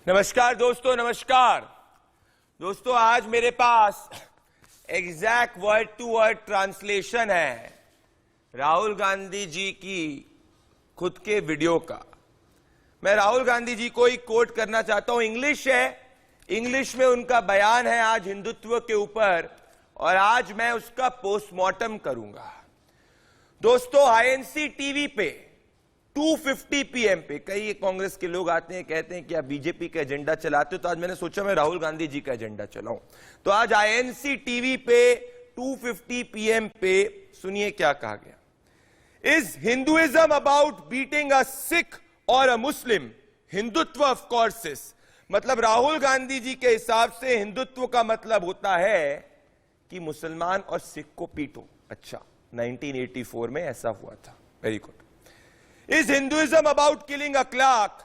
नमस्कार दोस्तों, नमस्कार दोस्तों। आज मेरे पास exact word to word translation है राहुल गांधी जी की खुद के वीडियो का। मैं राहुल गांधी जी को ही कोट करना चाहता हूं। इंग्लिश है, इंग्लिश में उनका बयान है आज हिंदुत्व के ऊपर, और आज मैं उसका पोस्टमार्टम करूंगा। दोस्तों, आईएनसी टीवी पे 2:50 PM पे कई कांग्रेस के लोग आते हैं, कहते हैं कि आप बीजेपी का एजेंडा चलाते हो, तो आज मैंने सोचा मैं राहुल गांधी जी का एजेंडा चलाऊं। तो आज आईएनसी टीवी पे 2:50 PM पे सुनिए क्या कहा गया। Is Hinduism about beating a Sikh और a Muslim? Hindutva of course is, मतलब राहुल गांधी जी के हिसाब से हिंदुत्व का मतलब होता है कि मुसलमान और सिख को पीटो। अच्छा, 1984 में ऐसा हुआ था। Very good. Is Hinduism about killing a clerk?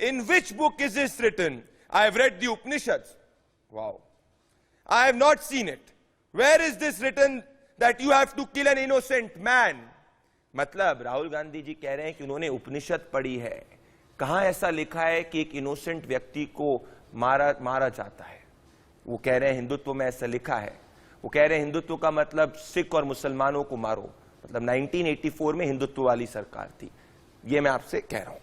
In which book is this written? I have read the Upanishads. Wow. I have not seen it. Where is this written that you have to kill an innocent man? मतलब राहुल गांधी जी कह रहे हैं कि उन्होंने उपनिषद पढ़ी है। कहां ऐसा लिखा है कि एक इनोसेंट व्यक्ति को मारा जाता है? वो कह रहे हैं हिंदुत्व में ऐसा लिखा है। वो कह रहे हैं हिंदुत्व का मतलब सिख और मुसलमानों को मारो। मतलब 1984 में हिंदुत्व वाली सरकार थी। ये मैं आपसे कह रहा हूं।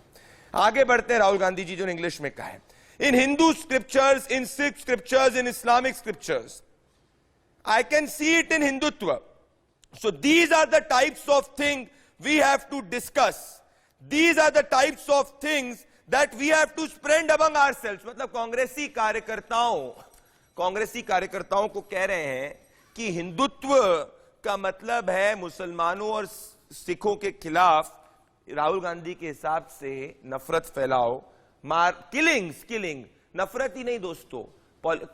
आगे बढ़ते हैं। राहुल गांधी जी जो इंग्लिश में कहा है, in Hindu scriptures, in Sikh scriptures, in Islamic scriptures, I can see it in Hindutva. So these are the types of thing we have to discuss. These are the types of things that we have to spread among ourselves. मतलब कांग्रेसी कार्यकर्ताओं को कह रहे हैं कि हिंदुत्व का मतलब है मुसलमानों और सिखों के खिलाफ राहुल गांधी के हिसाब से नफरत फैलाओ, किलिंग, नफरत ही नहीं दोस्तों,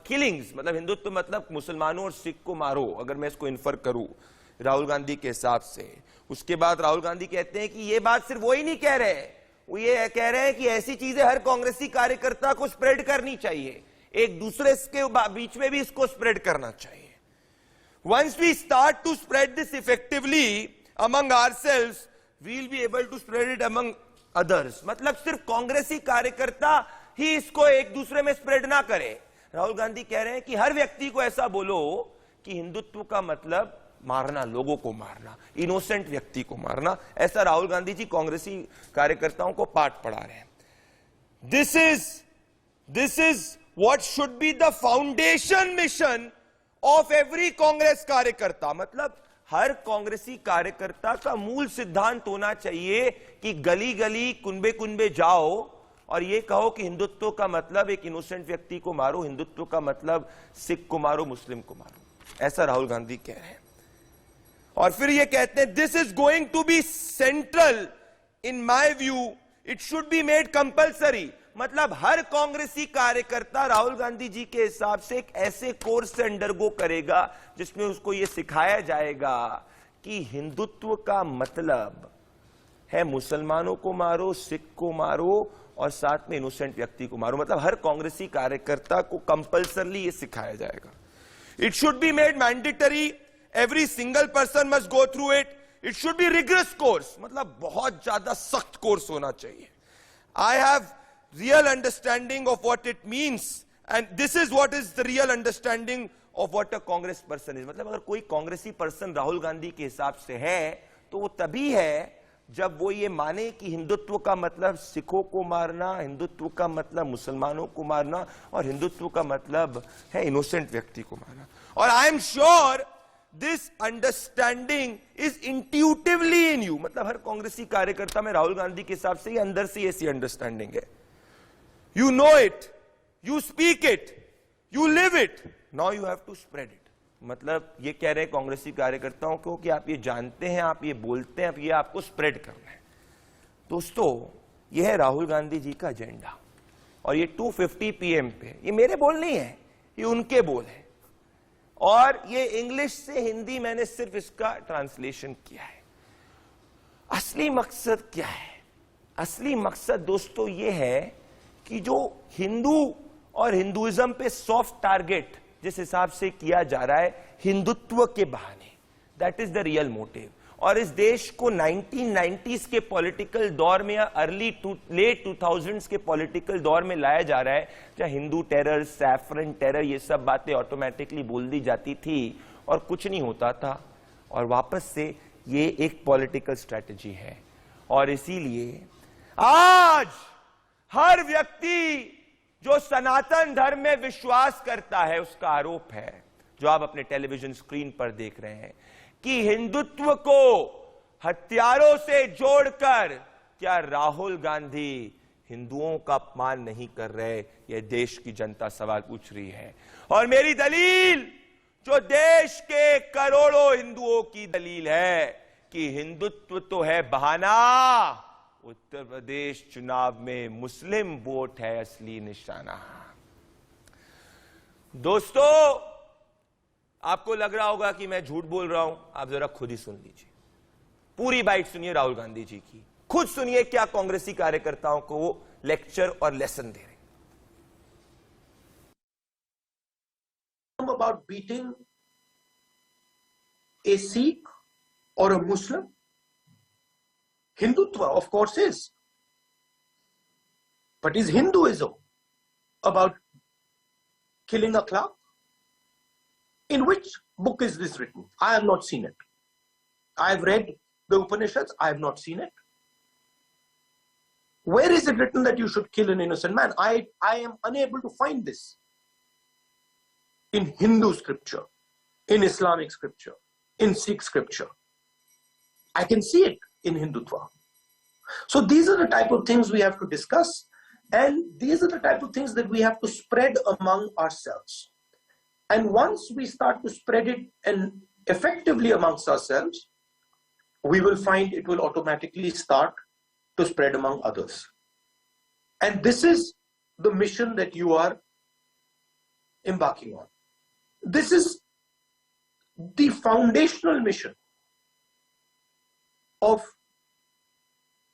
किलिंग्स, मतलब हिंदुत्व मतलब मुसलमानों और सिख को मारो, अगर मैं इसको इन्फर करूं राहुल गांधी के हिसाब से। उसके बाद राहुल गांधी कहते हैं कि ये बात सिर्फ वो ही नहीं कह रहे, वो ये कह रहे हैं कि ऐसी चीजें हर कांग्रेसी कार्यकर्ता को स्प्रेड करनी चाहिए, एक दूसरे के बीच में भी इसको स्प्रेड करना चाहिए। Once we start to spread this effectively among ourselves, we'll be able to spread it among others। मतलब सिर्फ कांग्रेसी कार्यकर्ता ही इसको एक दूसरे में स्प्रेड ना करे। राहुल गांधी कह रहे हैं कि हर व्यक्ति को ऐसा बोलो कि हिंदुत्व का मतलब मारना, लोगों को मारना, इनोसेंट व्यक्ति को मारना। ऐसा राहुल गांधी जी कांग्रेसी कार्यकर्ताओं को पाठ पढ़ा रहे हैं। This is what should be the foundation mission of every Congress कार्यकर्ता। मतलब हर कांग्रेसी कार्यकर्ता का मूल सिद्धांत होना चाहिए कि गली गली, कुनबे कुनबे जाओ और ये कहो कि हिंदुत्व का मतलब एक इनोसेंट व्यक्ति को मारो, हिंदुत्व का मतलब सिख को मारो, मुस्लिम को मारो। ऐसा राहुल गांधी कह रहे हैं। और फिर ये कहते हैं this is going to be central in my view, it should be made compulsory. मतलब हर कांग्रेसी कार्यकर्ता राहुल गांधी जी के हिसाब से एक ऐसे कोर्स से अंडरगो करेगा जिसमें उसको यह सिखाया जाएगा कि हिंदुत्व का मतलब है मुसलमानों को मारो, सिख को मारो और साथ में इनोसेंट व्यक्ति को मारो। मतलब हर कांग्रेसी कार्यकर्ता को कंपल्सरली यह सिखाया जाएगा। It should be made mandatory, every single person must go through it, it should B rigorous course, मतलब बहुत ज्यादा सख्त कोर्स होना चाहिए। I have real understanding of what it means and this is what is the real understanding of what a congress person is। मतलब अगर कोई कांग्रेसी पर्सन राहुल गांधी के हिसाब से है तो वो तभी है जब वो ये माने कि हिंदुत्व का मतलब सिखों को मारना, हिंदुत्व का मतलब मुसलमानों को मारना और हिंदुत्व का मतलब है इनोसेंट व्यक्ति को मारना। और I am sure this understanding is intuitively in you. मतलब हर कांग्रेसी कार्यकर्ता में राहुल गांधी के हिसाब से अंदर से ऐसी अंडरस्टैंडिंग है। You know it, you speak it, you live it, now you have to spread it। मतलब ये कह रहे हैं कांग्रेसी कार्यकर्ताओं को कि आप ये जानते हैं, आप ये बोलते हैं, अब ये आपको स्प्रेड करना है। दोस्तों, ये है राहुल गांधी जी का एजेंडा और ये 2:50 PM पे, ये मेरे बोल नहीं है, ये उनके बोल है। और ये इंग्लिश से हिंदी मैंने सिर्फ इसका ट्रांसलेशन किया है। असली मकसद क्या है? असली मकसद दोस्तों ये है कि जो हिंदू और हिंदुइज्म पे सॉफ्ट टारगेट जिस हिसाब से किया जा रहा है हिंदुत्व के बहाने, that is the real motive. और इस देश को 1990s के पॉलिटिकल दौर में या लेट 2000s के पॉलिटिकल दौर में लाया जा रहा है, जहां हिंदू टेरर, सैफरन टेरर, ये सब बातें ऑटोमेटिकली बोल दी जाती थी और कुछ नहीं होता था। और वापस से ये एक पॉलिटिकल स्ट्रेटजी है। और इसीलिए आज हर व्यक्ति जो सनातन धर्म में विश्वास करता है, उसका आरोप है, जो आप अपने टेलीविजन स्क्रीन पर देख रहे हैं, कि हिंदुत्व को हथियारों से जोड़कर क्या राहुल गांधी हिंदुओं का अपमान नहीं कर रहे, यह देश की जनता सवाल पूछ रही है। और मेरी दलील, जो देश के करोड़ों हिंदुओं की दलील है, कि हिंदुत्व तो है बहाना, उत्तर प्रदेश चुनाव में मुस्लिम वोट है असली निशाना। दोस्तों, आपको लग रहा होगा कि मैं झूठ बोल रहा हूं, आप जरा खुद ही सुन लीजिए। पूरी बाइट सुनिए राहुल गांधी जी की, खुद सुनिए क्या कांग्रेसी कार्यकर्ताओं को वो लेक्चर और लेसन दे रहे हैं। About beating a Sikh or a Muslim? Hindutva, of course, is. But is Hinduism about killing a clerk? In which book is this written? I have not seen it. I have read the Upanishads. I have not seen it. Where is it written that you should kill an innocent man? I am unable to find this in Hindu scripture, in Islamic scripture, in Sikh scripture. I can see it in Hindutva. So these are the type of things we have to discuss, and these are the type of things that we have to spread among ourselves. And once we start to spread it and effectively amongst ourselves, we will find it will automatically start to spread among others. And this is the mission that you are embarking on. This is the foundational mission of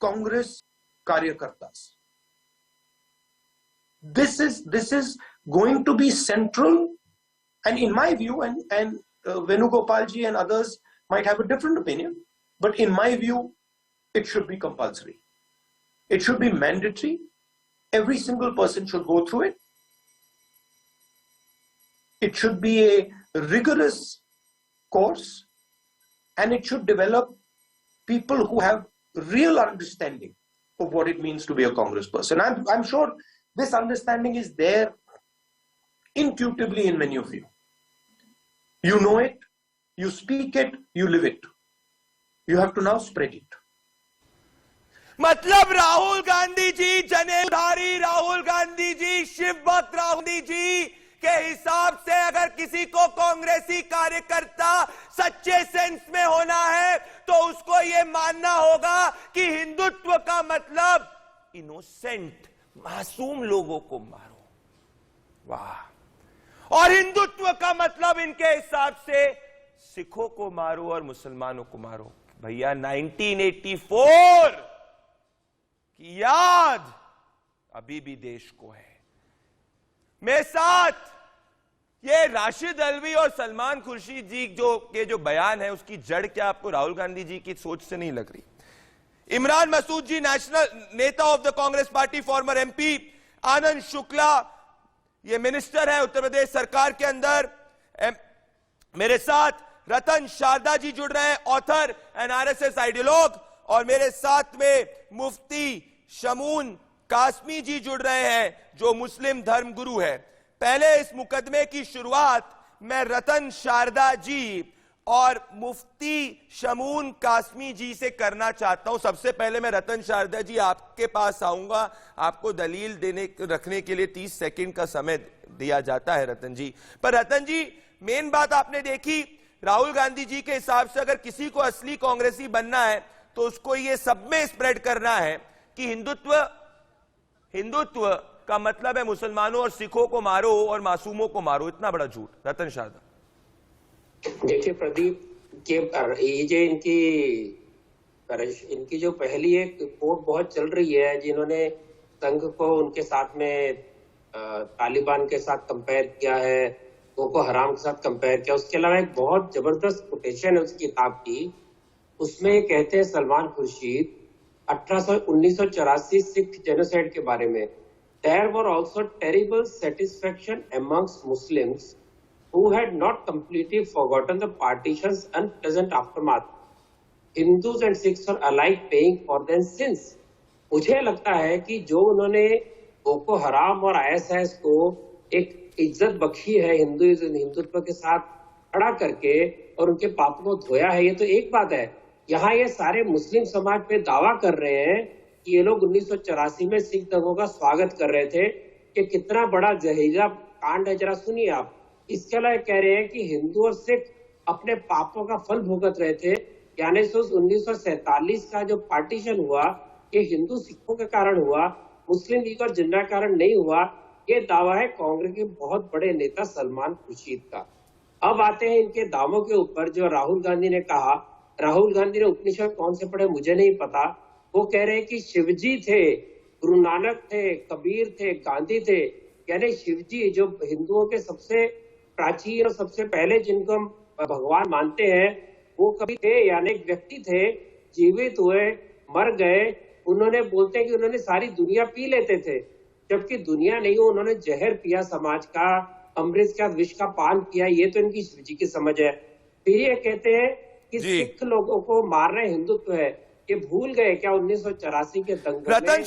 Congress Karyakartas. This is going to be central, and in my view, and Venugopalji and others might have a different opinion, but in my view, it should be compulsory. It should be mandatory. Every single person should go through it. It should be a rigorous course, and it should develop people who have real understanding of what it means to be a Congress person. I'm sure this understanding is there intuitively in many of you. You know it, you speak it, you live it. You have to now spread it. मतलब राहुल गांधी जी, जनेऊधारी राहुल गांधी जी, शिव भक्त राहुल गांधी जी के हिसाब से अगर किसी को कांग्रेसी कार्यकर्ता सच्चे सेंस में होना है, तो उसको यह मानना होगा कि हिंदुत्व का मतलब इनोसेंट, मासूम लोगों को मारो। वाह। और हिंदुत्व का मतलब इनके हिसाब से सिखों को मारो और मुसलमानों को मारो। भैया 1984 की याद अभी भी देश को है। मेरे साथ ये राशिद अल्वी और सलमान खुर्शीद जी जो बयान है, उसकी जड़ क्या आपको राहुल गांधी जी की सोच से नहीं लग रही? Imran Masood ji, national neta of the Congress party, former MP, Anand Shukla, ये मिनिस्टर है उत्तर प्रदेश सरकार के अंदर। मेरे साथ रतन शारदा जी जुड़ रहे हैं, ऑथर एंड आरएसएस आइडियोलॉग, और मेरे साथ में मुफ्ती शमून कासमी जी जुड़ रहे हैं, जो मुस्लिम धर्म गुरु है। पहले इस मुकदमे की शुरुआत मैं रतन शारदा जी और मुफ्ती शमून कासमी जी से करना चाहता हूं। सबसे पहले मैं रतन शारदा जी आपके पास आऊंगा, आपको दलील रखने के लिए 30 सेकंड का समय दिया जाता है रतन जी। पर रतन जी, मेन बात आपने देखी, राहुल गांधी जी के हिसाब से अगर किसी को असली कांग्रेसी बनना है तो उसको ये सब में स्प्रेड करना है कि हिंदुत्व का मतलब है मुसलमानों और सिखों को मारो और मासूमों को मारो। इतना बड़ा झूठ। रतन शारदा। देखिए प्रदीप, के ये जो इनकी जो पहली एक रिपोर्ट बहुत चल रही है, जिन्होंने संघ को उनके साथ में तालिबान के साथ कंपेयर किया है, बोको हराम के साथ कंपेयर किया। उसके अलावा एक बहुत जबरदस्त कोटेशन है उस किताब की, उसमें ये कहते हैं सलमान खुर्शीद 1984 सिख जेनोसाइड के बारे में, there were also terrible satisfaction amongst Muslims who had not completely forgotten the partition's unpleasant aftermath. Hindus and Sikhs are alike paying for their sins. मुझे लगता है कि जो उन्होंने बोको हराम और ISIS को एक इज्जत बख्शी है हिंदुत्व के साथ खड़ा करके और उनके पापों को धोया है, ये तो एक बात है। यहाँ ये सारे मुस्लिम समाज पे दावा कर रहे हैं कि ये लोग 1984 में सिख दंगों का स्वागत कर रहे थे, कि कितना बड़ा जहरीला कांड है, जरा सुनिए आप। इसके अलावा कह रहे हैं कि हिंदू और सिख अपने पापों का फल भुगत रहे थे, यानी 1947 का जो पार्टीशन हुआ ये हिंदू सिखों के कारण हुआ, मुस्लिम लीग और जिन्ना के कारण नहीं हुआ। ये दावा है कांग्रेस के बहुत बड़े नेता सलमान खुर्शीद का। अब आते हैं इनके दावों के ऊपर। जो राहुल गांधी ने कहा, राहुल गांधी ने उपनिषद कौन से पढ़े मुझे नहीं पता, वो कह रहे हैं कि शिवजी थे, गुरु नानक थे, कबीर थे, गांधी थे, यानी शिवजी जो हिंदुओं के सबसे प्राचीन और सबसे पहले जिनको हम भगवान मानते हैं वो कभी थे, यानी एक व्यक्ति थे, जीवित हुए, मर गए। उन्होंने बोलते हैं कि उन्होंने सारी दुनिया पी लेते थे, जबकि दुनिया नहीं हो, उन्होंने जहर पिया समाज का, अमृत का विष का पान किया। ये तो इनकी शिवजी की समझ है। फिर ये कहते हैं कि सिख लोगों को मारना हिंदुत्व है। ये भूल गए क्या 1984 के दंगल में? रतन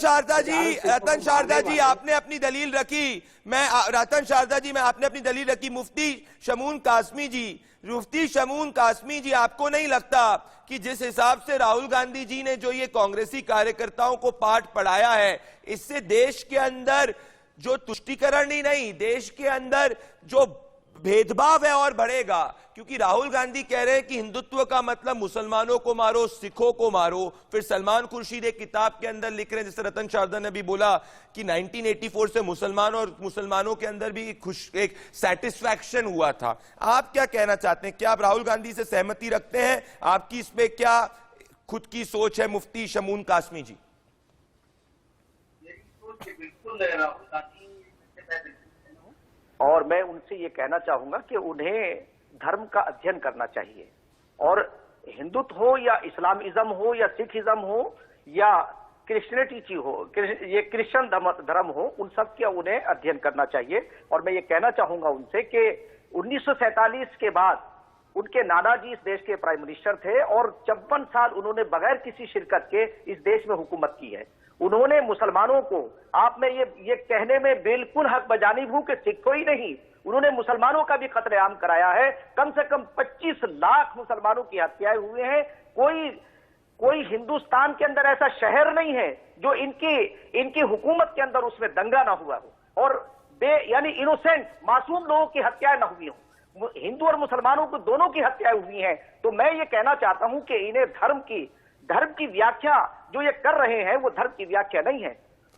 शारदा जी आपने अपनी दलील रखी। आपने अपनी दलील रखी। मुफ्ती शमून कासमी जी, आपको नहीं लगता कि जिस हिसाब से राहुल गांधी जी ने जो ये कांग्रेसी कार्यकर्ताओं को पाठ पढ़ाया है, इससे देश के अंदर जो तुष्टीकरण ही नहीं, देश के अंदर जो भेदभाव है और बढ़ेगा? क्योंकि राहुल गांधी कह रहे हैं कि हिंदुत्व का मतलब मुसलमानों को मारो, सिखों को मारो। फिर सलमान खुर्शीद एक किताब के अंदर लिख रहे हैं, जैसे रतन शारदा ने भी बोला कि 1984 से मुसलमानों के अंदर भी एक सेटिस्फैक्शन हुआ था। आप क्या कहना चाहते हैं? क्या आप राहुल गांधी से सहमति रखते हैं? आपकी इस पे क्या खुद की सोच है मुफ्ती शमून कासमी जी? बिल्कुल राहुल गांधी, और मैं उनसे ये कहना चाहूंगा कि उन्हें धर्म का अध्ययन करना चाहिए, और हिंदुत्व हो या इस्लामिज्म हो या सिखिज्म हो या क्रिश्चियनिटी हो, ये क्रिश्चियन धर्म हो, उन सब का उन्हें अध्ययन करना चाहिए। और मैं ये कहना चाहूंगा उनसे कि 1947 के बाद उनके नाना जी इस देश के प्राइम मिनिस्टर थे और 54 साल उन्होंने बगैर किसी शिरकत के इस देश में हुकूमत की है। उन्होंने मुसलमानों को, आप में ये कहने में बिल्कुल हक बजानिब हूं कि सिखों ही नहीं, उन्होंने मुसलमानों का भी कत्लेआम कराया है। कम से कम 25 लाख मुसलमानों की हत्याएं हुए हैं। कोई हिंदुस्तान के अंदर ऐसा शहर नहीं है जो इनकी हुकूमत के अंदर उसमें दंगा ना हुआ हो और यानी इनोसेंट मासूम लोगों की हत्याएं ना हुई हो। हिंदू और मुसलमानों को दोनों की हत्याएं हुई हैं। तो मैं ये कहना चाहता हूं कि इन्हें धर्म की व्याख्या जो ये कर रहे हैं वो धर्म की व्याख्या नहीं है।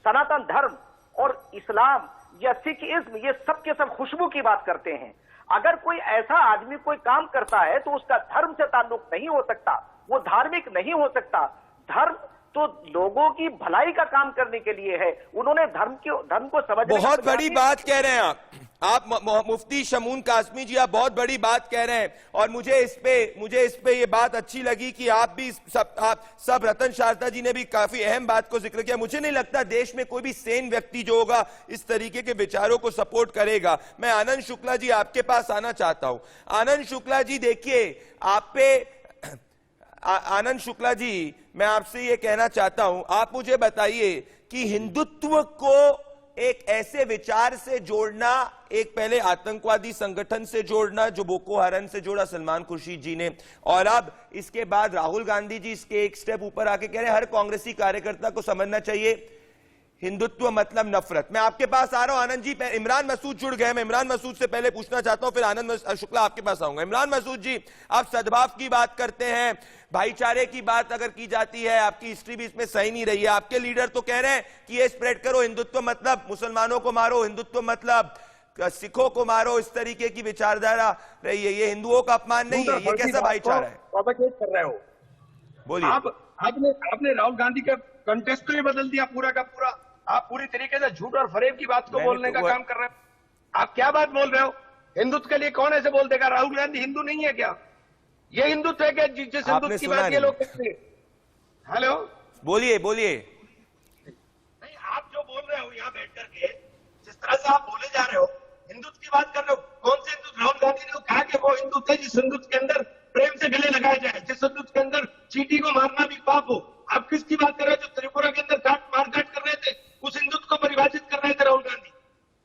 सनातन धर्म और इस्लाम या सिखिज्म ये सब के सब खुशबू की बात करते हैं। अगर कोई ऐसा आदमी कोई काम करता है तो उसका धर्म से ताल्लुक नहीं हो सकता, वो धार्मिक नहीं हो सकता। धर्म तो लोगों की भलाई का काम करने के लिए है। उन्होंने धर्म को समझने, बहुत बड़ी बात कह रहे हैं आप मुफ्ती शमून कासमी जी, आप बहुत बड़ी बात कह रहे हैं। और मुझे इस पे ये बात अच्छी लगी कि आप सब रतन शारदा जी ने भी काफी अहम बात को जिक्र किया। मुझे नहीं लगता देश में कोई भी सेन व्यक्ति जो होगा इस तरीके के विचारों को सपोर्ट करेगा। मैं आनंद शुक्ला जी आपके पास आना चाहता हूं। आनंद शुक्ला जी, देखिए आनंद शुक्ला जी, मैं आपसे ये कहना चाहता हूं, आप मुझे बताइए कि हिंदुत्व को एक ऐसे विचार से जोड़ना, एक पहले आतंकवादी संगठन से जोड़ना जो बोको हराम से जोड़ा सलमान खुर्शीद जी ने, और अब इसके बाद राहुल गांधी जी इसके एक स्टेप ऊपर आके कह रहे हैं हर कांग्रेसी कार्यकर्ता को समझना चाहिए हिंदुत्व मतलब नफरत। मैं आपके पास आ रहा हूं आनंद जी। इमरान मसूद जुड़ गए, मैं इमरान मसूद से पहले पूछना चाहता हूं, फिर आनंद शुक्ला आपके पास आऊंगा। इमरान मसूद जी, आप सद्भाव की बात करते हैं, भाईचारे की बात अगर की जाती है, आपकी हिस्ट्री भी इसमें सही नहीं रही है। आपके लीडर तो कह रहे हैं कि ये स्प्रेड करो, हिंदुत्व मतलब मुसलमानों को मारो, हिंदुत्व मतलब सिखों को मारो, इस तरीके की विचारधारा रही है। ये हिंदुओं का अपमान नहीं है, ये कैसा भाईचारा है? प्रोपेगेट कर रहे हो। बोलिए। आपने राहुल गांधी का कंटेस्ट तो ये बदल दिया पूरा का पूरा। आप पूरी तरीके से झूठ और फरेब की बात को बोलने का काम कर रहे हो। आप क्या बात बोल रहे हो? हिंदुत्व के लिए कौन ऐसे बोल देगा? राहुल गांधी हिंदू नहीं है क्या? ये हिंदुत्व है क्या जिस आपने हिंदुत्व की सुना बात ये नहीं। लोग करते हैं? हेलो, बोलिए बोलिए। नहीं आप जो बोल रहे हो यहाँ बैठ करके, जिस तरह से आप बोले जा रहे हो, हिंदुत्व की बात कर रहे हो, कौन से हिंदुत्व? राहुल गांधी ने तो कहा कि वो हिंदुत्व है जिस हिंदुत्व के अंदर प्रेम से गले लगाया जाए, जिस हिंदुत्व के अंदर चींटी को मारना भी पाप हो। आप किसकी बात कर रहे हो? जो त्रिपुरा के अंदर मारकाट कर रहे थे, उस हिंदुत्व को परिभाषित कर रहे थे राहुल गांधी।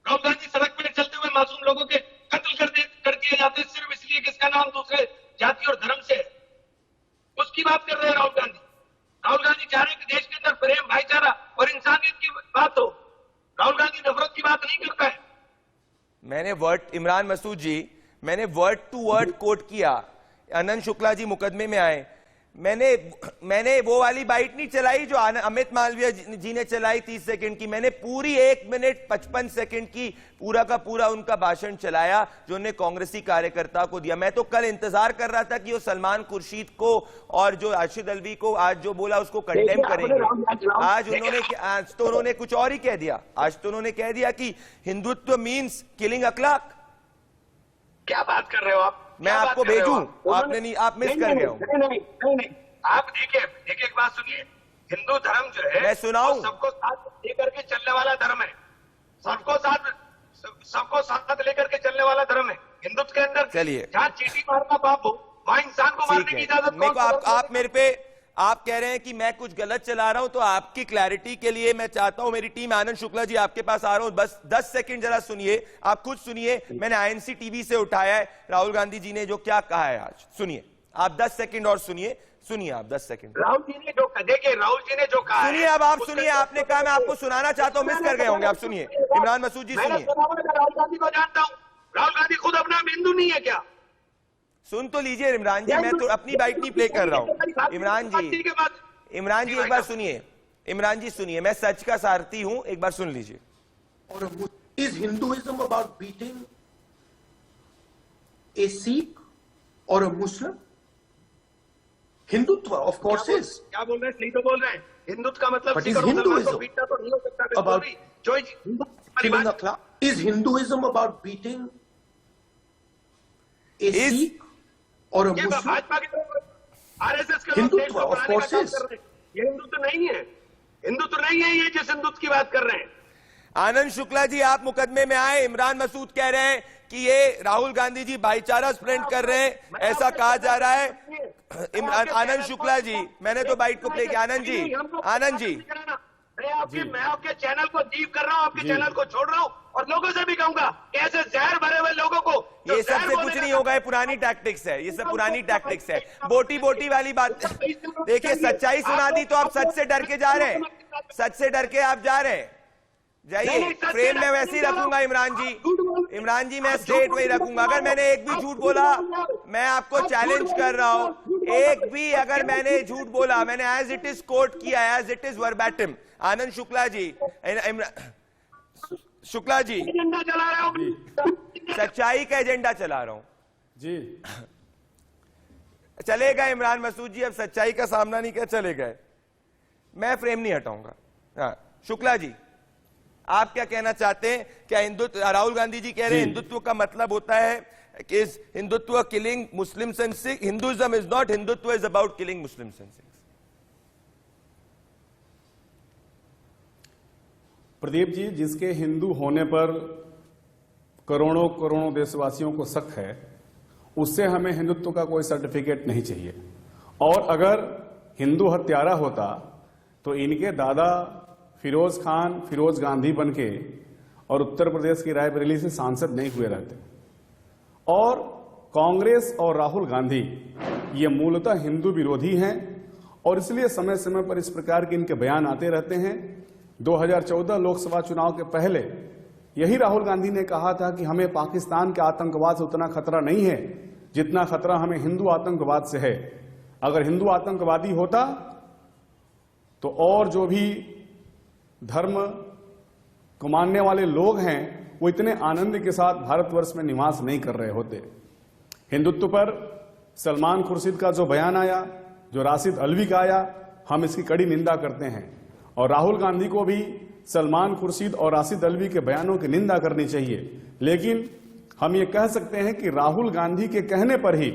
राहुल गांधी सड़क पर चलते हुए मासूम लोगों के कत्ल कर दिए जाते सिर्फ इसलिए कि इसका नाम दूसरे जाति और धर्म से है, उसकी बात कर रहे हैं राहुल गांधी। राहुल गांधी चाह रहे हैं कि देश के अंदर प्रेम, भाईचारा और इंसानियत की बात हो। राहुल गांधी नफरत की बात नहीं करता है। मैंने इमरान मसूद जी, मैंने वर्ड टू वर्ड कोट किया। आनंद शुक्ला जी मुकदमे में आए, मैंने वो वाली बाइट नहीं चलाई जो अमित मालवीय जी ने चलाई 30 सेकंड की। मैंने पूरी 1 मिनट 55 सेकंड की पूरा का पूरा उनका भाषण चलाया जो उन्हें कांग्रेसी कार्यकर्ता को दिया। मैं तो कल इंतजार कर रहा था कि वो सलमान खुर्शीद को और जो राशिद अल्वी को आज जो बोला उसको कंडेम करेंगे। आज तो उन्होंने कुछ और ही कह दिया। आज तो उन्होंने कह दिया कि हिंदुत्व मीन्स किलिंग अखलाक। क्या बात कर रहे हो आप? मैं आपको भेजूं? आपने नहीं, आप मिस कर गए हो। नहीं, आप देखिए एक बात सुनिए। हिंदू धर्म जो है, मैं सुनाऊं? वो सबको साथ लेकर के चलने वाला धर्म है। सबको साथ लेकर के चलने वाला धर्म है। हिंदुत्व के अंदर चलिए, जहाँ चींटी मारना पाप हो, वहाँ इंसान को मारने की इजाजत मेरे को आप मेरे पे आप कह रहे हैं कि मैं कुछ गलत चला रहा हूं, तो आपकी क्लैरिटी के लिए मैं चाहता हूं, मेरी टीम आनंद शुक्ला जी आपके पास आ रहा हूं, बस 10 सेकंड जरा सुनिए, आप खुद सुनिए। मैंने आईएनसी टीवी से उठाया है राहुल गांधी जी ने जो क्या कहा है आज, सुनिए आप 10 सेकंड और सुनिए आप 10 सेकंड। राहुल जी ने जो देखिए, राहुल जी ने जो कहा, सुनिए अब आप सुनिए, आपने कहा मैं आपको सुनाना चाहता हूं, मिस कर गए होंगे, आप सुनिए। इमरान मसूद जी सुनिए। राहुल गांधी को जानता हूँ। राहुल गांधी खुद अपना हिंदू नहीं है क्या? सुन तो लीजिए इमरान जी, मैं तो अपनी बाइट नहीं प्ले कर रहा हूं। इमरान जी एक बार सुनिए। इमरान जी सुनिए, मैं सच का सारथी हूं, एक बार सुन लीजिए। Is Hinduism about beating a Sikh or a Muslim? Hindutva of course is. क्या बोल रहे हैं? सही तो बोल रहे हैं। हिंदुत्व का मतलब सिख और मुसलमान को बीटना तो नहीं हो सकता। about killing a class. Is Hinduism about beating a Sikh or a Muslim? Bhajpa की तरफ आरएसएस के लोग देश को बनाने का काम कर रहे हैं। ये हिंदुत्व नहीं है। हिंदुत्व नहीं है ये जिस हिंदुत्व की बात कर रहे हैं। आनंद शुक्ला जी आप मुकदमे में आए, इमरान मसूद कह रहे हैं कि ये राहुल गांधी जी भाईचारा स्प्रेड कर रहे हैं, ऐसा कहा जा रहा है। आनंद शुक्ला जी, मैंने तो बाइट को प्ले किया। आनंद जी मैं आपके चैनल को लीव कर रहा हूँ, आपके चैनल को छोड़ रहा हूँ और लोगों से भी कहूंगा कि ऐसे जहर भरे हुए लोगों को ये सबसे कुछ नहीं होगा, ये पुरानी टैक्टिक्स है, ये सब पुरानी टैक्टिक्स है, बोटी वाली बात। देखिए सच्चाई सुना दी तो आप सच से डर के जा रहे हैं, सच से डर के आप जा रहे हैं। जाइए, फ्रेम में वैसे ही रखूंगा इमरान जी मैं स्ट्रेट में ही रखूंगा। अगर मैंने एक भी झूठ बोला, मैं आपको चैलेंज कर रहा हूं, एक भी अगर मैंने झूठ बोला, मैंने एज इट इज कोट किया, as it is वर्बैटिम। Anand Shukla ji, सच्चाई का एजेंडा चला रहा हूं जी। चलेगा इमरान मसूद जी, अब सच्चाई का सामना नहीं किया, चलेगा, मैं फ्रेम नहीं हटाऊंगा। हाँ शुक्ला जी, आप क्या कहना चाहते हैं? क्या हिंदुत्व, राहुल गांधी जी कह रहे हैं हिंदुत्व का मतलब होता है कि Hindutva killing Muslims and Sikh. Hinduism is not, Hindutva is about killing Muslims and Sikh. Pradeep ji, जिसके हिंदू होने पर करोड़ों करोड़ों देशवासियों को शक है, उससे हमें हिंदुत्व का कोई सर्टिफिकेट नहीं चाहिए। और अगर हिंदू हत्यारा होता तो इनके दादा फिरोज खान फिरोज गांधी बनके और उत्तर प्रदेश की रायबरेली से सांसद नहीं हुए रहते। और कांग्रेस और राहुल गांधी ये मूलतः हिंदू विरोधी हैं और इसलिए समय समय पर इस प्रकार के इनके बयान आते रहते हैं। 2014 लोकसभा चुनाव के पहले यही राहुल गांधी ने कहा था कि हमें पाकिस्तान के आतंकवाद से उतना खतरा नहीं है जितना खतरा हमें हिंदू आतंकवाद से है। अगर हिंदू आतंकवादी होता तो और जो भी धर्म को मानने वाले लोग हैं वो इतने आनंद के साथ भारतवर्ष में निवास नहीं कर रहे होते। हिंदुत्व पर सलमान खुर्शीद का जो बयान आया, जो राशिद अल्वी का आया, हम इसकी कड़ी निंदा करते हैं और राहुल गांधी को भी सलमान खुर्शीद और राशिद अल्वी के बयानों की निंदा करनी चाहिए। लेकिन हम ये कह सकते हैं कि राहुल गांधी के कहने पर ही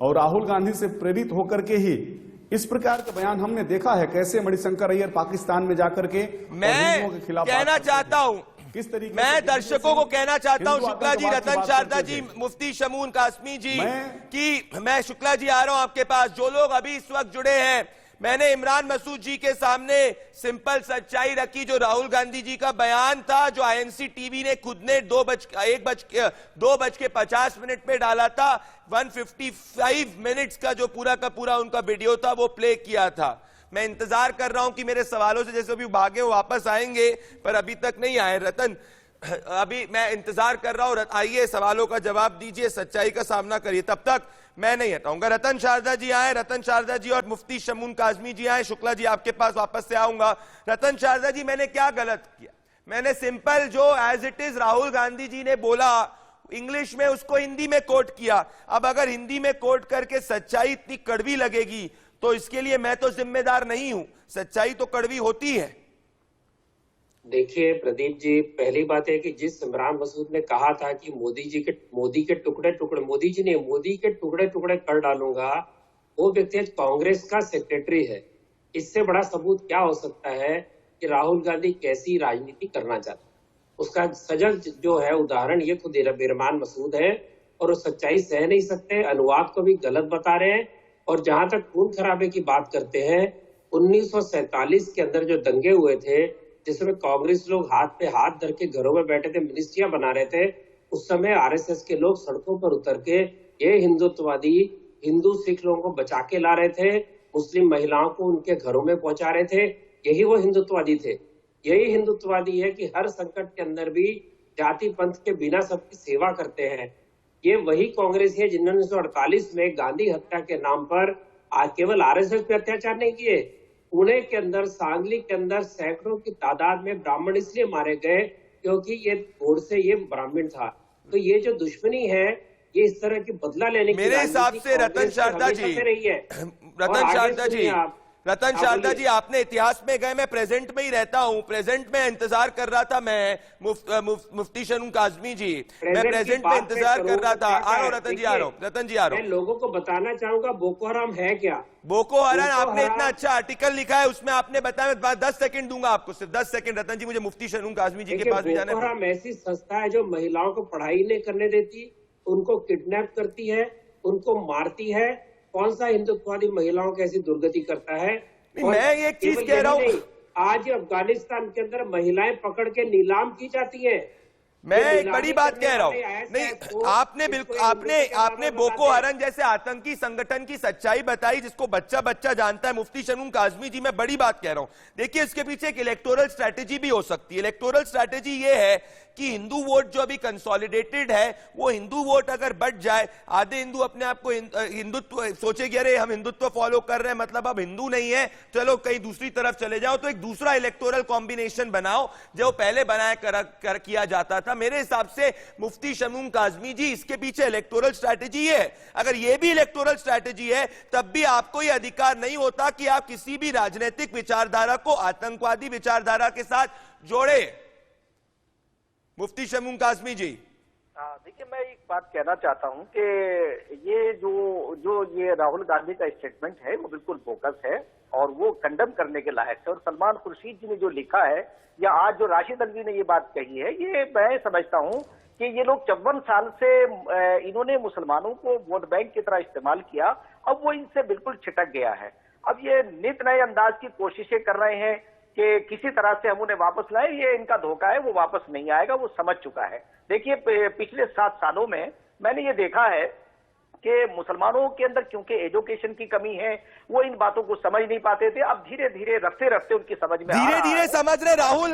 और राहुल गांधी से प्रेरित होकर के ही इस प्रकार का बयान हमने देखा है, कैसे मणिशंकर अय्यर पाकिस्तान में जाकर के हिंदुओं के खिलाफ कहना चाहता हूं, किस तरीके मैं दर्शकों को कहना चाहता हूं, शुक्ला जी, रतन शारदा जी, मुफ्ती शमून कासमी जी, कि मैं शुक्ला जी आ रहा हूं आपके पास। जो लोग अभी इस वक्त जुड़े हैं, मैंने इमरान मसूद जी के सामने सिंपल सच्चाई रखी। जो राहुल गांधी जी का बयान था, जो आईएनसी टीवी ने खुद ने 2:50 पे डाला था, 155 मिनट्स का जो पूरा का पूरा उनका वीडियो था, वो प्ले किया था। मैं इंतजार कर रहा हूं कि मेरे सवालों से जैसे अभी भागे वापस आएंगे, पर अभी तक नहीं आए। रतन, अभी मैं इंतजार कर रहा हूं, आइए सवालों का जवाब दीजिए, सच्चाई का सामना करिए, तब तक मैं नहीं हटाऊंगा। रतन शारदा जी आए, रतन शारदा जी और मुफ्ती शमून काजमी जी आए। शुक्ला जी आपके पास वापस से आऊंगा। रतन शारदा जी, मैंने क्या गलत किया? मैंने सिंपल जो as it is Rahul Gandhi ji ने बोला इंग्लिश में, उसको हिंदी में कोट किया। अब अगर हिंदी में कोट करके सच्चाई इतनी कड़वी लगेगी तो इसके लिए मैं तो जिम्मेदार नहीं हूं, सच्चाई तो कड़वी होती है। देखिए प्रदीप जी, पहली बात है कि जिस इमरान मसूद ने कहा था कि मोदी के टुकड़े टुकड़े, मोदी जी ने मोदी के टुकड़े टुकड़े कर डालूंगा, वो व्यक्ति आज कांग्रेस का सेक्रेटरी है। इससे बड़ा सबूत क्या हो सकता है कि राहुल गांधी कैसी राजनीति करना चाहते? उसका सजग जो है उदाहरण ये खुद इमरान मसूद है, और वो सच्चाई सह नहीं सकते, अनुवाद को भी गलत बता रहे हैं। और जहां तक खून खराबे की बात करते हैं, 1947 के अंदर जो दंगे हुए थे, जिसमें कांग्रेस लोग हाथ पे हाथ धर के घरों में बैठे थे, मिनिस्ट्रियां बना रहे थे, उस समय आरएसएस के लोग सड़कों पर उतर के ये हिंदुत्ववादी हिंदू सिख लोगों को बचा के ला रहे थे, मुस्लिम महिलाओं को उनके घरों में पहुंचा रहे थे। यही वो हिंदुत्ववादी थे। यही हिंदुत्ववादी है कि हर संकट के अंदर भी जाति पंथ के बिना सबकी सेवा करते हैं। ये वही कांग्रेस है जिन्होंने 1948 में गांधी हत्या के नाम पर आज केवल आरएसएस पे अत्याचार नहीं किए, पुणे के अंदर, सांगली के अंदर सैकड़ों की तादाद में ब्राह्मण इसलिए मारे गए क्योंकि ये से ये ब्राह्मण था। तो ये जो दुश्मनी है, ये इस तरह की बदला लेने की मेरे हिसाब से रतन शारदा जी, रतन शारदा जी, आपने इतिहास में गए, मैं प्रेजेंट में ही रहता हूं। प्रेजेंट में इंतजार कर रहा था मैं, मुफ्ती शमून काजमी जी, मैं प्रेजेंट में इंतजार कर रहा था। आ रहा हूं रतन जी, आ रहा हूं, रतन जी आ रहा हूं। मैं लोगों को बताना चाहूंगा बोको हराम है क्या। बोको हराम, आपने इतना अच्छा आर्टिकल लिखा है, उसमें आपने बताया। मैं 10 सेकंड दूंगा आपको, सिर्फ 10 सेकंड। रतन जी, मुझे मुफ्ती शमून काजमी जी के पास भी जाना है। बोको हराम ऐसी संस्था है जो महिलाओं को पढ़ाई नहीं करने देती, उनको किडनैप करती है, उनको मारती है। कौन सा हिंदुत्ववादी महिलाओं की ऐसी दुर्गति करता है? मैं एक चीज कह रहा हूं, आज अफगानिस्तान के अंदर महिलाएं पकड़ के नीलाम की जाती हैं। मैं एक बड़ी बात कह रहा हूं। नहीं, आपने बिल्कुल आपने बोको हराम जैसे आतंकी संगठन की सच्चाई बताई, जिसको बच्चा बच्चा जानता है, मुफ्ती शमून काजमी जी। मैं बड़ी बात कह रहा हूं। देखिए, इसके पीछे एक इलेक्टोरल स्ट्रैटेजी भी हो सकती है। इलेक्टोरल स्ट्रैटेजी ये है कि हिंदू वोट जो अभी कंसोलिडेटेड है, वो हिंदू वोट अगर बढ़ जाए, आधे हिंदू अपने आप को हिंदुत्व सोचेगी, अरे हम हिंदुत्व फॉलो कर रहे हैं, मतलब अब हिंदू नहीं है, चलो कहीं दूसरी तरफ चले जाओ। तो एक दूसरा इलेक्टोरल कॉम्बिनेशन बनाओ जो पहले बनाया किया जाता था। मेरे हिसाब से मुफ्ती शमून काजमी जी, इसके पीछे इलेक्टोरल स्ट्रैटेजी है। अगर यह भी इलेक्टोरल स्ट्रैटेजी है, तब भी आपको यह अधिकार नहीं होता कि आप किसी भी राजनीतिक विचारधारा को आतंकवादी विचारधारा के साथ जोड़े। मुफ्ती शमून काजमी जी, देखिए, मैं एक बात कहना चाहता हूं कि ये जो ये राहुल गांधी का स्टेटमेंट है, वो बिल्कुल बोगस है और वो कंडम करने के लायक है। और सलमान खुर्शीद जी ने जो लिखा है, या आज जो राशिद अलवी ने ये बात कही है, ये मैं समझता हूं कि ये लोग 54 साल से इन्होंने मुसलमानों को वोट बैंक की तरह इस्तेमाल किया, अब वो इनसे बिल्कुल छिटक गया है। अब ये नित नए अंदाज की कोशिशें कर रहे हैं कि किसी तरह से हम उन्हें वापस लाए। ये इनका धोखा है, वो वापस नहीं आएगा, वो समझ चुका है। देखिए, पिछले 7 सालों में मैंने ये देखा है कि मुसलमानों के अंदर क्योंकि एजुकेशन की कमी है, वो इन बातों को समझ नहीं पाते थे। अब धीरे धीरे रफ्ते रफ्ते उनकी समझ में धीरे धीरे समझ रहे। राहुल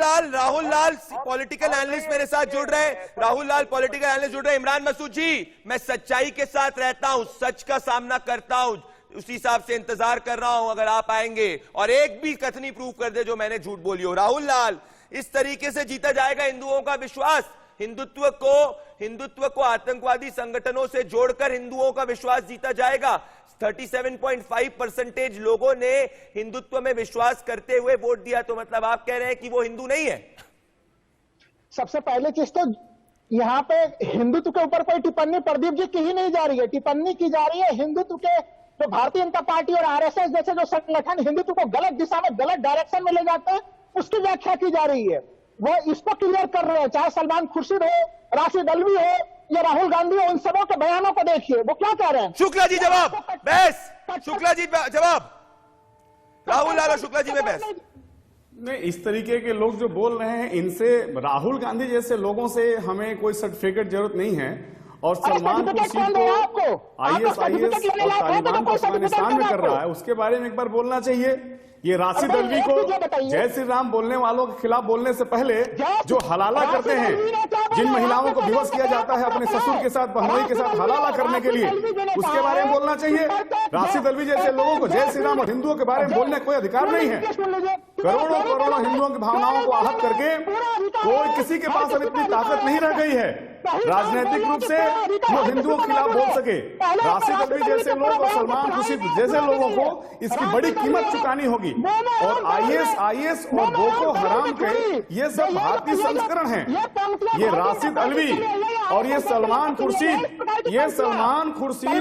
लाल पॉलिटिकल एनालिस्ट मेरे साथ जुड़ रहे हैं। राहुल लाल पॉलिटिकल एनालिस्ट जुड़ रहे हैं। इमरान मसूद जी, मैं सच्चाई के साथ रहता हूं, सच का सामना करता हूं, उसी हिसाब से इंतजार कर रहा हूं अगर आप आएंगे और एक भी कथनी प्रूव कर दे जो मैंने झूठ बोली हो। राहुल लाल, इस तरीके से जीता जाएगा हिंदुओं का विश्वास? हिंदुत्व को आतंकवादी संगठनों से जोड़कर हिंदुओं का विश्वास जीता जाएगा? 37.5% लोगों ने हिंदुत्व में विश्वास करते हुए वोट दिया, तो मतलब आप कह रहे हैं कि वो हिंदू नहीं है? सबसे पहले चीज तो यहाँ पे हिंदुत्व के ऊपर कोई टिप्पणी प्रदीप जी की ही नहीं जा रही है, टिप्पणी की जा रही है हिंदुत्व के, जो भारतीय जनता पार्टी और आरएसएस जैसे जो संगठन हिंदुत्व को गलत दिशा में, गलत डायरेक्शन में ले जाते हैं, उसकी व्याख्या की जा रही है। वो इसको क्लियर कर रहे हैं, चाहे सलमान खुर्शीद हो, राशिद अल्वी हो या राहुल गांधी हो, उन सबों के बयानों को देखिए वो क्या कह रहे हैं। शुक्ला जी जवाब, बहस, शुक्ला जी जवाब, राहुल लाला शुक्ला जी में बहस। नहीं, इस तरीके के लोग जो बोल रहे हैं, इनसे, राहुल गांधी जैसे लोगों से हमें कोई सर्टिफिकेट जरूरत नहीं है। और सलमान खुर्शीद को IAS और तालिबान को अफगानिस्तान में कर रहा है, उसके बारे में एक बार बोलना चाहिए। ये राशिद अल्वी को जय श्री राम बोलने वालों के खिलाफ बोलने से पहले जो हलाला करते हैं, जिन महिलाओं को विवश किया जाता है अपने ससुर के साथ, बहनोई के साथ हलाला करने के लिए, उसके बारे में बोलना चाहिए। राशिद अल्वी जैसे लोगों को जय श्री राम और हिंदुओं के बारे में बोलने का कोई अधिकार नहीं है। करोड़ों करोड़ों हिंदुओं की भावनाओं को आहत करके कोई किसी के पास अब इतनी ताकत नहीं रह गई है राजनीतिक रूप से वो हिंदुओं के खिलाफ बोल सके। राशिद अल्वी जैसे लोग और सलमान खुर्शीद जैसे लोगों को इसकी बड़ी कीमत चुकानी होगी। और IAS और बोको हराम के ये सब भारतीय संस्करण हैं। ये राशिद अल्वी और ये सलमान खुर्शीद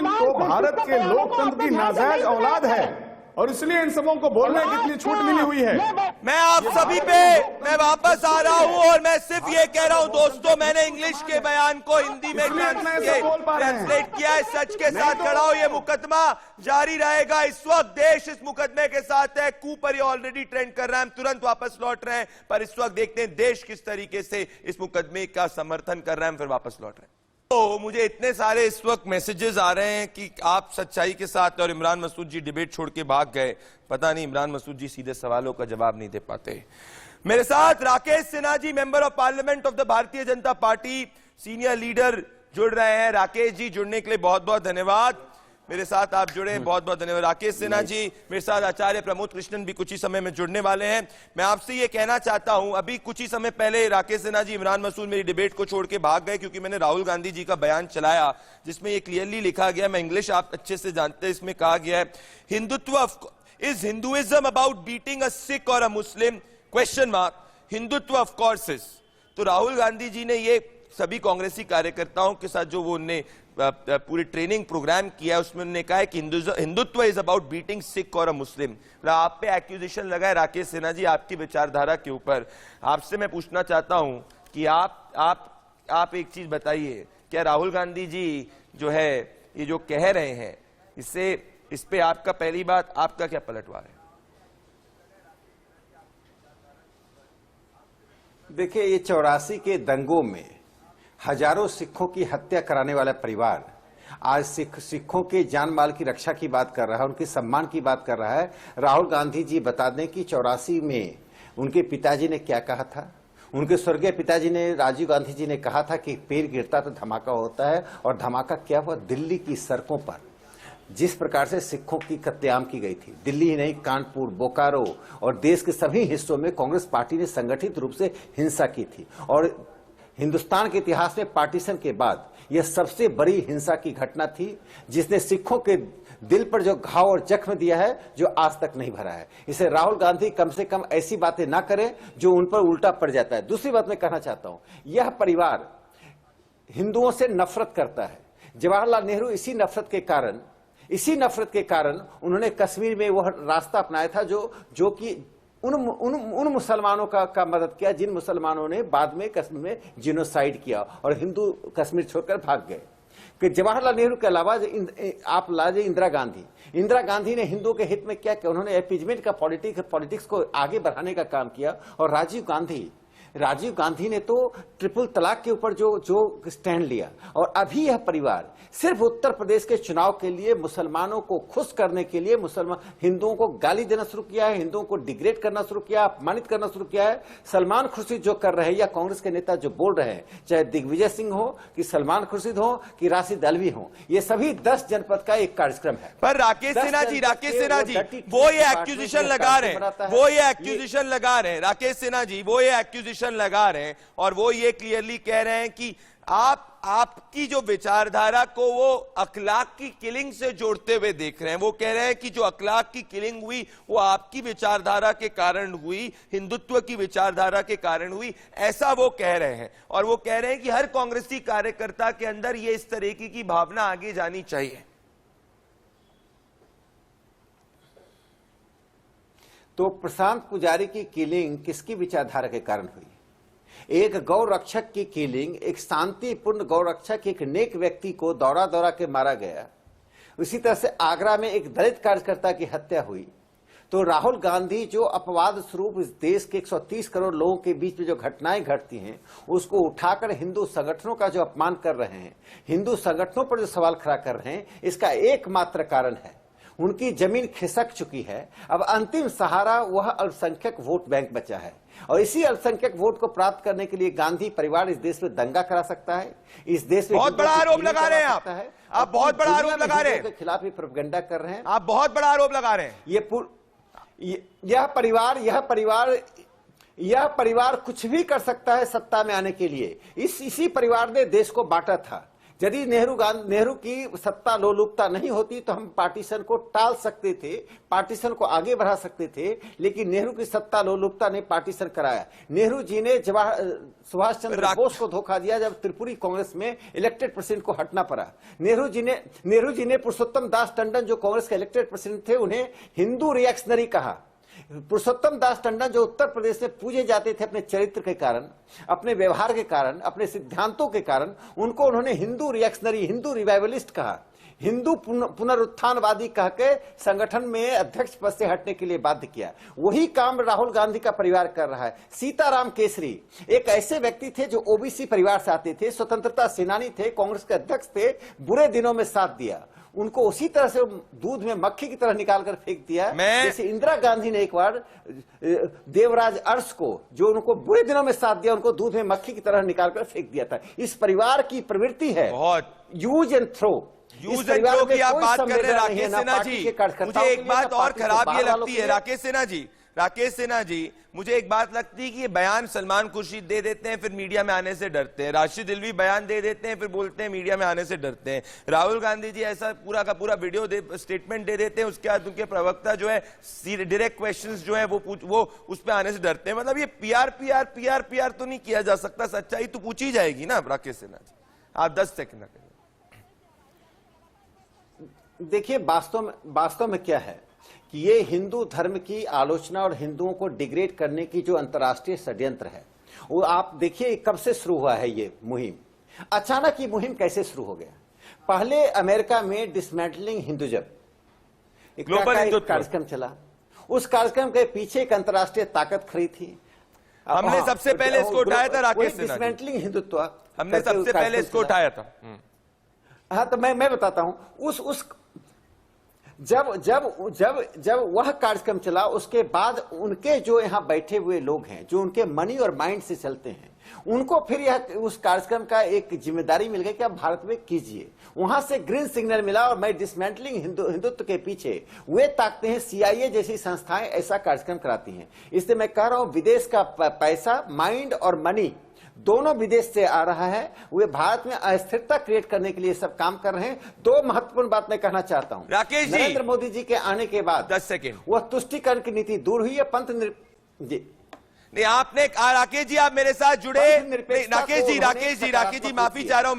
तो भारत के लोकतंत्र की नाजायज औलाद है, और इसलिए इन सबों को बोलने की इतनी छूट मिली हुई है। मैं आप सभी पे मैं वापस आ रहा हूं और मैं सिर्फ ये कह रहा हूं दोस्तों, मैंने इंग्लिश के बयान को हिंदी में ट्रांसलेट किया है। सच के साथ खड़ा हो, ये मुकदमा जारी रहेगा। इस वक्त देश इस मुकदमे के साथ है। कू पर ये ऑलरेडी ट्रेंड कर रहा है, हम तुरंत वापस लौट रहे हैं, पर इस वक्त देखते हैं देश किस तरीके से इस मुकदमे का समर्थन कर रहे हैं, हम फिर वापस लौट रहे हैं। तो मुझे इतने सारे इस वक्त मैसेजेस आ रहे हैं कि आप सच्चाई के साथ, और इमरान मसूद जी डिबेट छोड़ के भाग गए। पता नहीं इमरान मसूद जी सीधे सवालों का जवाब नहीं दे पाते। मेरे साथ Rakesh Sinha ji, member of parliament of the Bharatiya Janata party, senior leader जुड़ रहे हैं। राकेश जी जुड़ने के लिए बहुत बहुत धन्यवाद। मेरे साथ आप जुड़े, बहुत बहुत धन्यवाद। राकेश सिन्हा जी, मेरे साथ आचार्य प्रमोद कृष्णन भी कुछ ही समय में जुड़ने वाले हैं। मैं आपसे ये कहना चाहता हूं, अभी कुछ ही समय पहले राकेश सिन्हा जी, इमरान मसूद मेरी डिबेट को छोड़ के भाग गए क्योंकि मैंने राहुल गांधी जी का बयान चलाया जिसमें ये क्लियरली लिखा गया, मैं इंग्लिश आप अच्छे से जानते हैं, इसमें कहा गया है is Hinduism about beating a Sikh और a Muslim, question mark, Hindutva of course is. तो राहुल गांधी जी ने ये सभी कांग्रेसी कार्यकर्ताओं के साथ जो वो उन्होंने पूरी ट्रेनिंग प्रोग्राम किया है उसमें उन्होंने कहा है कि Hindutva is about beating Sikh और अ मुस्लिम। आप पे एक्यूजेशन लगा है राकेश सिन्हा जी आपकी विचारधारा के ऊपर। आपसे मैं पूछना चाहता हूं कि आप एक चीज बताइए, क्या राहुल गांधी जी जो है ये जो कह रहे हैं, इस पे आपका, पहली बात आपका क्या पलटवार है? देखिए, ये 84 के दंगों में हजारों सिखों की हत्या कराने वाला परिवार आज सिखों के जान माल की रक्षा की बात कर रहा है, उनके सम्मान की बात कर रहा है। राहुल गांधी जी बता दें कि 84 में उनके पिताजी ने क्या कहा था। उनके स्वर्गीय पिताजी ने, राजीव गांधी जी ने कहा था कि पेड़ गिरता तो धमाका होता है, और धमाका क्या हुआ? दिल्ली की सड़कों पर जिस प्रकार से सिखों की कत्लेआम की गई थी, दिल्ली ही नहीं, कानपुर, बोकारो और देश के सभी हिस्सों में कांग्रेस पार्टी ने संगठित रूप से हिंसा की थी। और हिंदुस्तान के इतिहास में पार्टीशन के बाद यह सबसे बड़ी हिंसा की घटना थी जिसने सिखों के दिल पर जो घाव और जख्म दिया है जो आज तक नहीं भरा है। इसे राहुल गांधी कम से कम ऐसी बातें ना करें जो उन पर उल्टा पड़ जाता है। दूसरी बात मैं कहना चाहता हूं, यह परिवार हिंदुओं से नफरत करता है। जवाहरलाल नेहरू इसी नफरत के कारण उन्होंने कश्मीर में वह रास्ता अपनाया था जो कि उन मुसलमानों का मदद किया जिन मुसलमानों ने बाद में कश्मीर में जिनोसाइड किया और हिंदू कश्मीर छोड़कर भाग गए। कि जवाहरलाल नेहरू के अलावा आप लाजे इंदिरा गांधी ने हिंदुओं के हित में क्या किया? उन्होंने अपीजमेंट का पॉलिटिक्स को आगे बढ़ाने का काम किया। और राजीव गांधी ने तो ट्रिपल तलाक के ऊपर जो स्टैंड लिया। और अभी यह परिवार सिर्फ उत्तर प्रदेश के चुनाव के लिए मुसलमानों को खुश करने के लिए हिंदुओं को गाली देना शुरू किया है, हिंदुओं को डिग्रेड करना शुरू किया, अपमानित करना शुरू किया है। सलमान खुर्शीद जो कर रहे हैं या कांग्रेस के नेता जो बोल रहे हैं, चाहे दिग्विजय सिंह हो कि सलमान खुर्शीद हो कि राशिद अल्वी हो, ये सभी 10 जनपद का एक कार्यक्रम है। पर राकेश सिन्हा जी वो ये एक्यूजिशन लगा रहे हैं, राकेश सिन्हा जी वो ये एक्यूजिशन पोजीशन लगा रहे हैं और वो ये क्लियरली कह रहे हैं कि आपकी जो विचारधारा को वो अखलाक की किलिंग से जोड़ते हुए देख रहे हैं। वो कह रहे हैं कि जो अखलाक की किलिंग हुई वो आपकी विचारधारा के कारण हुई, हिंदुत्व की विचारधारा के कारण हुई, ऐसा वो कह रहे हैं। और वो कह रहे हैं कि हर कांग्रेसी कार्यकर्ता के अंदर ये इस तरीके की भावना आगे जानी चाहिए। तो प्रशांत पुजारी की किलिंग किसकी विचारधारा के कारण हुई? एक गौ रक्षक की किलिंग, एक शांतिपूर्ण गौ रक्षक, एक नेक व्यक्ति को दौड़ा दौड़ा के मारा गया। उसी तरह से आगरा में एक दलित कार्यकर्ता की हत्या हुई। तो राहुल गांधी जो अपवाद स्वरूप इस देश के 130 करोड़ लोगों के बीच में जो घटनाएं घटती हैं उसको उठाकर हिंदू संगठनों का जो अपमान कर रहे हैं, हिंदू संगठनों पर जो सवाल खड़ा कर रहे हैं, इसका एकमात्र कारण है उनकी जमीन खिसक चुकी है। अब अंतिम सहारा वह अल्पसंख्यक वोट बैंक बचा है और इसी अल्पसंख्यक वोट को प्राप्त करने के लिए गांधी परिवार इस देश में दंगा करा सकता है। इस देश में बहुत बड़ा आरोप लगा रहे हैं आप बहुत बड़ा आरोप लगा रहे हैं, के खिलाफ ही प्रोपेगेंडा कर रहे हैं आप बहुत बड़ा आरोप लगा रहे हैं। यह परिवार कुछ भी कर सकता है सत्ता में आने के लिए। इसी परिवार ने देश को बांटा था। यदि नेहरू की सत्ता लोलुपता नहीं होती तो हम पार्टीशन को टाल सकते थे, पार्टीशन को आगे बढ़ा सकते थे, लेकिन नेहरू की सत्ता लोलुपता ने पार्टीशन कराया। नेहरू जी ने सुभाष चंद्र बोस को धोखा दिया जब त्रिपुरी कांग्रेस में इलेक्टेड प्रेसिडेंट को हटना पड़ा। नेहरू जी ने पुरुषोत्तम दास टंडन जो कांग्रेस के इलेक्टेड प्रेसिडेंट थे उन्हें हिंदू रिएक्शनरी कहा। पुरुषोत्तम दास टंडन जो उत्तर प्रदेश में पूजे जाते थे अपने चरित्र के कारण, अपने व्यवहार के कारण, अपने सिद्धांतों के कारण, उनको उन्होंने हिंदू रिएक्शनरी, हिंदू रिवाइवलिस्ट कहा, हिंदू पुनरुत्थानवादी कह के संगठन में अध्यक्ष पद से हटने के लिए बाध्य किया। वही काम राहुल गांधी का परिवार कर रहा है। सीताराम केसरी एक ऐसे व्यक्ति थे जो ओबीसी परिवार से आते थे, स्वतंत्रता सेनानी थे, कांग्रेस के अध्यक्ष थे, बुरे दिनों में साथ दिया। उनको उसी तरह से दूध में मक्खी की तरह निकालकर फेंक दिया जैसे इंदिरा गांधी ने एक बार देवराज अरस को, जो उनको बुरे दिनों में साथ दिया, उनको दूध में मक्खी की तरह निकालकर फेंक दिया था। इस परिवार की प्रवृत्ति है use and throw. Use and throw की आप बात कर रहे हैं राकेश सिन्हा जी। मुझे एक बात और खराब ये लगती है राकेश सिन्हा जी, मुझे एक बात लगती है कि ये बयान सलमान खुर्शीद दे देते हैं फिर मीडिया में आने से डरते हैं, राशिद दिलवी बयान दे देते हैं फिर बोलते हैं मीडिया में आने से डरते हैं, राहुल गांधी जी ऐसा पूरा का पूरा वीडियो स्टेटमेंट दे देते हैं, उसके बाद उनके प्रवक्ता जो है डायरेक्ट क्वेश्चंस जो है वो उस पर आने से डरते हैं। मतलब ये पीआर तो नहीं किया जा सकता, सच्चाई तो पूछी जाएगी ना। राकेश सिन्हा जी आप 10 सेकंड करें। देखिए वास्तव में क्या है कि ये हिंदू धर्म की आलोचना और हिंदुओं को डिग्रेड करने की जो अंतर्राष्ट्रीय षड्यंत्र है वो आप देखिए कब से शुरू हुआ है। ये मुहिम अचानक, ये मुहिम कैसे शुरू हो गया? पहले अमेरिका में डिसमेंटलिंग हिंदुइज्म एक कार्यक्रम चला, उस कार्यक्रम के पीछे एक अंतर्राष्ट्रीय ताकत खड़ी थी। हमने सबसे पहले इसको उठाया था राकेश सिन्हा, डिसमेंटलिंग हिंदुत्व हमने सबसे पहले इसको उठाया था। हाँ तो मैं बताता हूं उस जब वह कार्यक्रम चला उसके बाद उनके जो यहाँ बैठे हुए लोग हैं जो उनके मनी और माइंड से चलते हैं, उनको फिर यह उस कार्यक्रम का एक जिम्मेदारी मिल गई कि आप भारत में कीजिए। वहां से ग्रीन सिग्नल मिला और मैं डिसमेंटलिंग हिंदुत्व के पीछे वे ताकते हैं। CIA जैसी संस्थाएं ऐसा कार्यक्रम कराती हैं। इसलिए मैं कह रहा हूं विदेश का पैसा, माइंड और मनी दोनों विदेश से आ रहा है। वे भारत में अस्थिरता क्रिएट करने के लिए सब काम कर रहे हैं। दो महत्वपूर्ण बात मैं कहना चाहता हूं। राकेश जी, नरेंद्र मोदी जी के आने के बाद 10 सेकेंड वह तुष्टिकरण की नीति दूर हुई है। जी नहीं आपने राकेश जी आप मेरे साथ जुड़े। राकेश जी माफी चाह रहा हूं,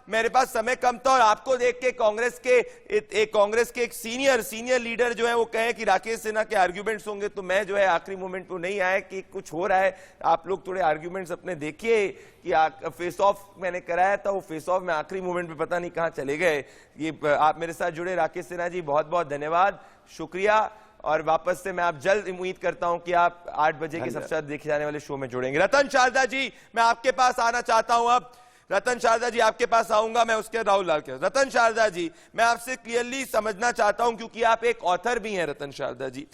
मेरे पास समय कम था और आपको देख के कांग्रेस के एक सीनियर लीडर जो है वो कहे कि राकेश सिन्हा के आर्ग्यूमेंट्स होंगे, तो मैं जो है आखिरी मोमेंट पे नहीं आया कि कुछ हो रहा है। आप लोग थोड़े आर्ग्यूमेंट्स अपने देखिए कि फेस ऑफ मैंने कराया था, वो फेस ऑफ में आखिरी मोमेंट पे पता नहीं कहां चले गए। ये आप मेरे साथ जुड़े राकेश सिन्हा जी, बहुत बहुत धन्यवाद, शुक्रिया। और वापस से मैं आप जल्द उम्मीद करता हूं कि आप 8 बजे के सबसे ज्यादा देखे जाने वाले शो में जुड़ेंगे। रतन शारदा जी मैं आपके पास आना चाहता हूं। अब रतन शारदा जी आपके पास आऊंगा मैं, उसके राहुल लाल के। रतन शारदा जी मैं आपसे क्लियरली समझना चाहता हूं क्योंकि आप एक ऑथर भी हैं। रतन शारदा जी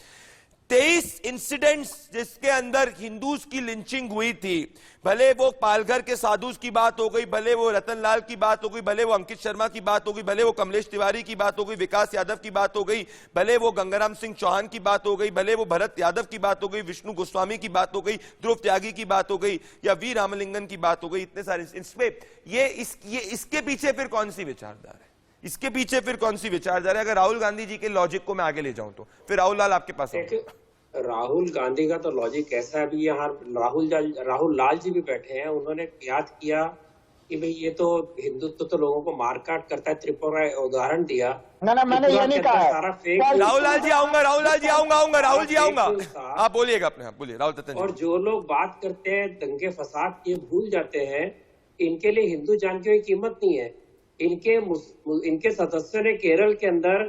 23 इंसिडेंट्स जिसके अंदर हिंदूज की लिंचिंग हुई थी, भले वो पालघर के साधुज की बात हो गई, भले वो रतनलाल की बात हो गई, भले वो अंकित शर्मा की बात हो गई, भले वो कमलेश तिवारी की बात हो गई, विकास यादव की बात हो गई, भले वो गंगाराम सिंह चौहान की बात हो गई, भले वो भरत यादव की बात हो गई, विष्णु गोस्वामी की बात हो गई, ध्रुव त्यागी की बात हो गई, या वी रामलिंगन की बात हो गई, इतने सारे इसमें ये इसके पीछे फिर कौन सी विचारधारा है? इसके पीछे फिर कौन सी विचारधारा है? अगर राहुल गांधी जी के लॉजिक को मैं आगे ले जाऊं तो फिर राहुल लाल आपके पास आऊं। राहुल गांधी का तो लॉजिक कैसा है? अभी यहाँ राहुल लाल जी भी बैठे हैं, उन्होंने याद किया कि भाई ये तो हिंदुत्व तो लोगों को मारकाट करता है, त्रिपुरा उदाहरण दिया। ना मैंने ये नहीं कहा। सारा फेक। राहुल लाल जी आऊंगा, राहुल लाल जी आऊंगा, राहुल जी आऊंगा, आप बोलिएगा अपने, आप बोलिए राहुल दत्तन जी। और जो लोग बात करते हैं दंगे फसाद ये भूल जाते हैं, इनके लिए हिंदू जान की कोई कीमत नहीं है। इनके सदस्यों ने केरल के अंदर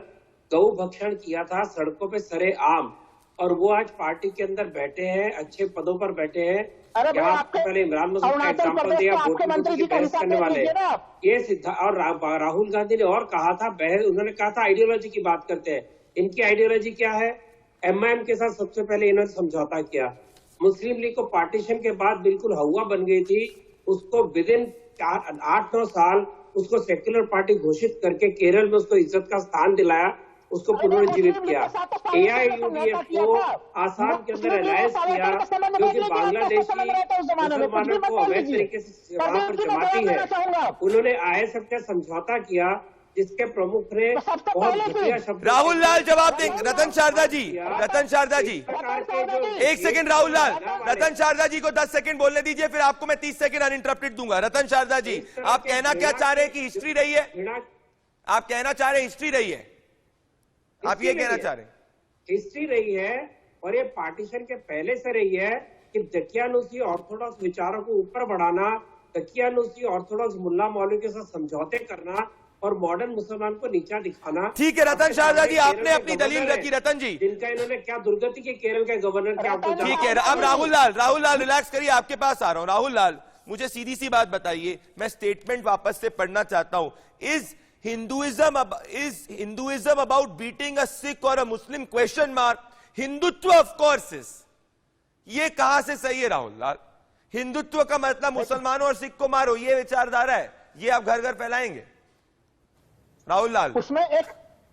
गौ भक्षण किया था सड़कों पे सरेआम, और वो आज पार्टी के अंदर बैठे हैं, अच्छे पदों पर बैठे हैं। अरे आपको पहले इमरान मसूद का एग्जाम्पल दिया, की बहस करने वाले ये सिद्धा। और राहुल गांधी ने और कहा था, उन्होंने कहा था आइडियोलॉजी की बात करते हैं। इनकी आइडियोलॉजी क्या है? एमआईएम के साथ सबसे पहले इन्होंने समझौता किया। मुस्लिम लीग को पार्टीशन के बाद बिल्कुल हवा बन गई थी, उसको विद इन 8-9 साल उसको सेक्युलर पार्टी घोषित करके केरल में उसको इज्जत का स्थान दिलाया, उसको पुनर्जीवित किया। AIUDF को आसाम के अंदर अलायंस किया, जो कि बांग्लादेशी मुसलमानों को अवैध तरीके से वहां पर जमाती है। उन्होंने ISF का समझौता किया, जिसके प्रमुख ने बहुत घटिया शब्द। राहुल लाल जवाब देंगे। रतन शारदा जी, रतन शारदा जी, एक सेकंड राहुल लाल, रतन शारदा जी को 10 सेकंड बोलने दीजिए, फिर आपको मैं 30 सेकंड अनइंटरप्टेड दूंगा। रतन शारदा जी, आप कहना क्या चाह रहे हैं कि हिस्ट्री रही है? आप कहना चाह रहे हैं हिस्ट्री रही है? आप ये कहना चाह रहे हैं हिस्ट्री रही है, और ये पार्टीशन के पहले से रही है कि दकियानूसी ऑर्थोडॉक्स विचारों को ऊपर बढ़ाना, दकियानूसी ऑर्थोडॉक्स मुल्ला मौलवी के साथ समझौते करना और मॉडर्न मुसलमान को नीचा दिखाना। ठीक है रतन शारदा जी, आपने अपनी दलील रखी। रतन जी, जिनका इन्होंने क्या दुर्गति की केरल के गवर्नर क्या आपको ठीक है। अब राहुल लाल रिलैक्स करिए, आपके पास आ रहा हूं। राहुल लाल, मुझे सीधी सी बात बताइए, मैं स्टेटमेंट वापस से पढ़ना चाहता हूं। Is Hinduism about beating a Sikh और a Muslim? Question mark. Hindutva of course is, ये कहां से सही है राहुल लाल? हिंदुत्व का मतलब मुसलमानों और सिख को मारो, ये विचारधारा है, ये आप घर घर फैलाएंगे राहुल लाल?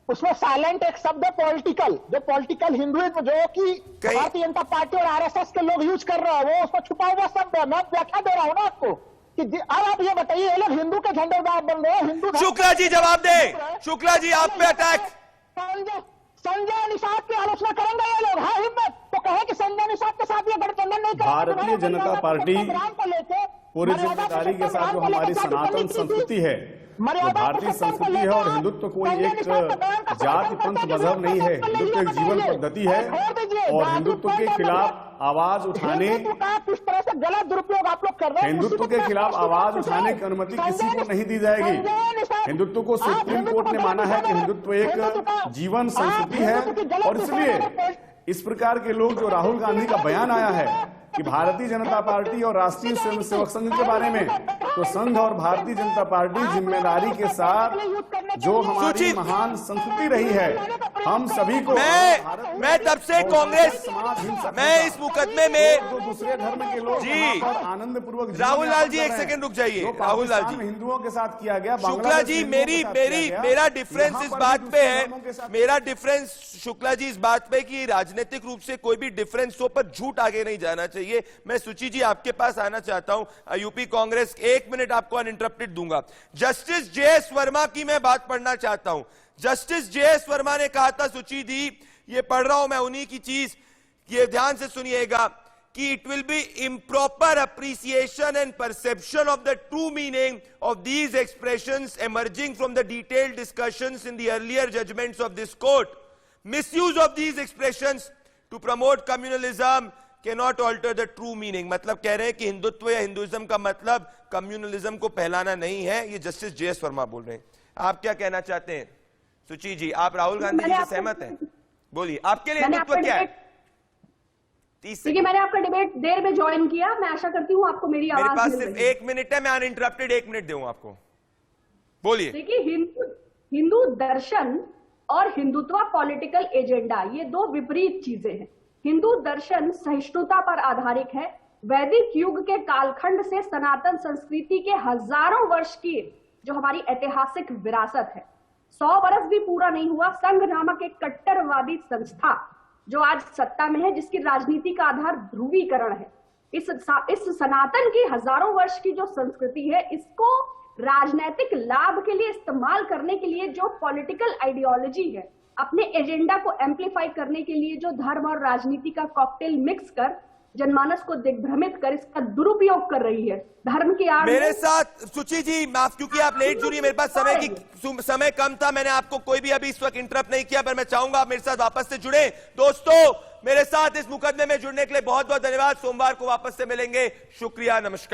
उसमें साइलेंट एक शब्द है पॉलिटिकल, जो पॉलिटिकल हिंदुइज्म जो कि भारतीय जनता पार्टी और आरएसएस के लोग यूज कर रहे हैं, वो उसमें छुपा हुआ शब्द है। मैं व्याख्या दे रहा हूं ना आपको कि अब आप ये बताइए, ये लोग हिंदू के झंडेदार बन रहे हैं। हिंदू शुक्ला जी जवाब दें। शुक्ला जी, आप पे अटैक। संजय निषाद की आलोचना करेंगे ये लोग? हाँ हिम्मत तो कहे कि संजय निषाद के साथ ये गठबंधन नहीं करेंगे। भारतीय जनता पार्टी पूरी जिम्मेदारी के साथ जो हमारी सनातन संस्कृति है, जो भारतीय संस्कृति है, और हिंदुत्व कोई एक जाति पंथ मजहब नहीं है, हिंदुत्व एक जीवन पद्धति है। और हिंदुत्व के खिलाफ आवाज उठाने, किस तरह से गलत दुरुपयोग आप लोग कर रहे हैं, हिंदुत्व के खिलाफ आवाज उठाने की अनुमति किसी को नहीं दी जाएगी। हिंदुत्व को सुप्रीम कोर्ट ने माना है कि हिंदुत्व एक जीवन संस्कृति है। और इसलिए इस प्रकार के लोग, जो राहुल गांधी का बयान आया है कि भारतीय जनता पार्टी और राष्ट्रीय स्वयंसेवक संघ के बारे में, तो संघ और भारतीय जनता पार्टी जिम्मेदारी के साथ, जो हमारी महान संस्कृति रही है, हम सभी को, मैं तब से कांग्रेस, मैं इस मुकदमे में जो दूसरे धर्म के लोग जी आनंद पूर्वक, राहुल लाल जी एक सेकंड रुक जाइए। राहुल लाल जी, हिंदुओं के साथ किया गया, शुक्ला जी, मेरा डिफरेंस इस बात पे है, मेरा डिफरेंस शुक्ला जी इस बात पे कि राजनीतिक रूप से कोई भी डिफरेंस हो, पर झूठ आगे नहीं जाना चाहिए। मैं सुची जी आपके पास आना चाहता हूं। यूपी कांग्रेस, 1 मिनट आपको अनइंटरप्टेड दूंगा। जस्टिस JS वर्मा की मैं बात पढ़ना चाहता हूं। जस्टिस JS वर्मा ने कहा था, सुची दी, ये पढ़ रहा हूं मैं उन्हीं की चीज, ये ध्यान से सुनिएगा, कि it will be improper appreciation and perception of the true meaning of these expressions emerging from the detailed discussions in the earlier judgments of this court. Misuse of these expressions to promote communalism cannot alter the true meaning। मतलब कह रहे हैं कि हिंदुत्व या Hinduism का मतलब communalism को फैलाना नहीं है। ये जस्टिस JS वर्मा बोल रहे हैं। आप क्या कहना चाहते हैं सुची जी? आप राहुल गांधी जी से सहमत हैं? बोलिए, आपके लिए हिंदुत्व क्या है? देखिए, मैंने आपका डिबेट देर में ज्वाइन किया, मैं आशा करती हूँ आपको मेरी आवाज मेरे पास सिर्फ 1 मिनट है, मैं अनइंटरप्टेड 1 मिनट दूंगा आपको, बोलिए। देखिए, हिंदू दर्शन और हिंदुत्व पॉलिटिकल एजेंडा, ये दो विपरीत चीजें हैं। हिंदू दर्शन सहिष्णुता पर आधारित है। वैदिक युग के कालखंड से सनातन संस्कृति के हजारों वर्ष की जो हमारी ऐतिहासिक विरासत है, 100 वर्ष भी पूरा नहीं हुआ, संघ नामक एक कट्टरवादी संस्था जो आज सत्ता में है, जिसकी राजनीति का आधार ध्रुवीकरण है, इस सनातन की हजारों वर्ष की जो संस्कृति है, इसको राजनीतिक लाभ के लिए इस्तेमाल करने के लिए जो पॉलिटिकल आइडियोलॉजी है, अपने एजेंडा को एम्पलीफाई करने के लिए जो धर्म और राजनीति का कॉकटेल मिक्स कर जनमानस को दिग्भ्रमित कर इसका दुरुपयोग कर रही है। धर्म की आड़ मेरे साथ सुची जी, माफ क्योंकि आप लेट जुड़ी, मेरे पास समय कम था, मैंने आपको कोई भी अभी इस वक्त इंटरप्ट नहीं किया, पर मैं चाहूंगा आप मेरे साथ वापस से जुड़े। दोस्तों, मेरे साथ इस मुकदमे में जुड़ने के लिए बहुत बहुत धन्यवाद। सोमवार को वापस से मिलेंगे। शुक्रिया, नमस्कार।